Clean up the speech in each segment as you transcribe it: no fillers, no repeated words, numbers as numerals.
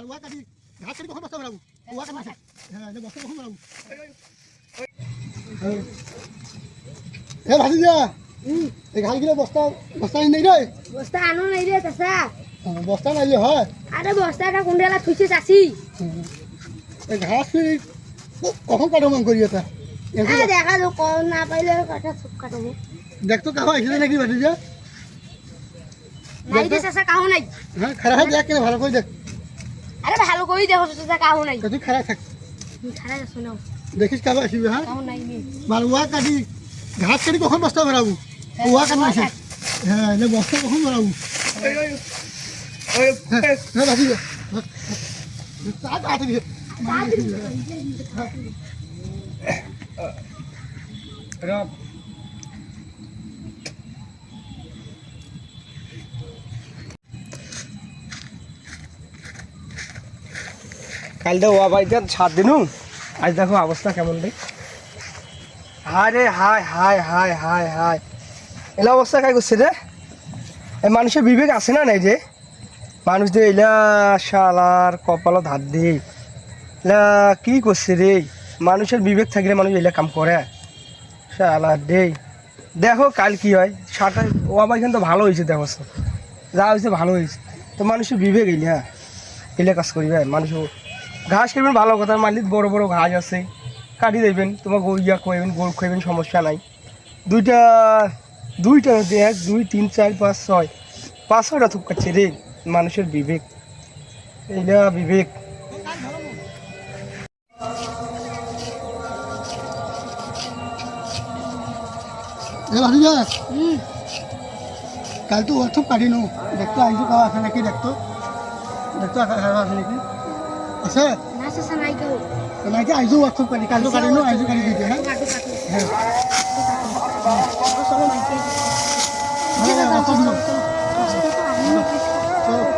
ওয়া কাটি ঘাস কাটি কখন বস্তা বাড়াবো ওয়া কাটি হ্যাঁ বস্তা কখন বাড়াবো এ ভাজি যা এই ঘাসগুলো বস্তা বস্তা নেই রে বস্তা আনো নাই রে চাচা বস্তা নাইলে হয় আরে বস্তাটা কোনডেলা থুইছে চাচি এই ঘাস কখন কাটমান করি এটা দেখা যাও কল না পাইলে কাটা সব কাটবো দেখতো কাহো আইছে নাকি ভাজি যা নাই রে চাচা কাহো নাই হ্যাঁ খারাপ দেখ কেন ভালো করে দেখ আরে ভালো কই দেখো চাচা কাহো নাই তুই খারাপ থাক খারাপ শুনো দেখিস কাহো আসবে হ্যাঁ কাহো নাই নি ভালো ওয়া কাটি ঘাস কাটি কখন বস্তা বাড়াবো ওয়া কাটি আছে হ্যাঁ না বস্তা কখন বাড়াবো হ্যাঁ ভাজি যা তাড়াতাড়ি রাম কাল তো ওয়া বাড়িতে 7 দিনু আজ দেখো অবস্থা কেমন রে হায় রে হায় হায় হায় হায় হায় এলা অবস্থা কাই করছে রে এই মানুষের বিবেক আছে না নাই যে মানুষ যে এলা শালার কপালত হাত দিয়ে এলা কি করছে রে মানুষের বিবেক থাকলে মানুষ এলা কাম করে শালার রে দেখো কাল কি হয় সাটা ওয়া বাড়ি কিন্তু ভালো হয়েছে দেখো যা হয়েছে ভালো হয়েছে তো মানুষের বিবেক এলা এলা কাজ করিবে মানুষ ঘাস খাইবেন ভালো কথা মালিক বড় বড় ঘাস আছে কাটি দেবেন তোমার ইয়া খাইবেন গোল খাইবেন সমস্যা নাই দুইটা 1 2 3 4 5 6 5-6টা থুপ কাটছে রে মানুষের বিবেক এইটা বিবেক এ ভাজি যা কাল তো ওর থুপ কাটি নো দেখতো আইসো কাহো আছে নাকি দেখতো আছে নাকি আছে না চাচা নাই কেউ নাকি আইসো ওর থুপ কাটি কাল তো কাটি নো আইসো কাটি দিতে হ্যাঁ কাটু কাটু হ্যাঁ চলো মাইকে হ্যাঁ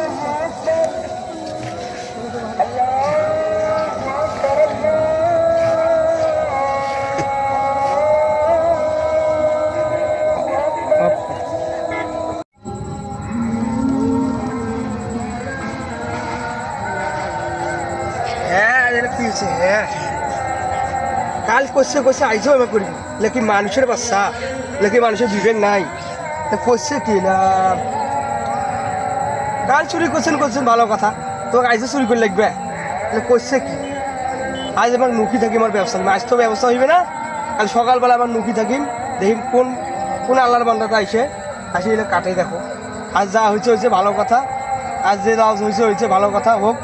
কাল করছে আইসো আমি করি লেকিন মানুষের বাচ্চা লেকিন মানুষের বিবেক নাই করছে কি না কাল চুরি করছেন ভালো কথা তোকে আইসে চুরি করে লাগবে করছে কি আজ আমার নুকি থাকি আমার ব্যবসা আজ তো ব্যবস্থা হইবে না কাল সকালবেলা আমার নুকি থাকিম দেখিম কোন আল্লাহর বান্দাটা আইসে আসি কাটাই দেখো আজ যা হয়েছে ভালো কথা আজ যে হয়েছে ভালো কথা হোক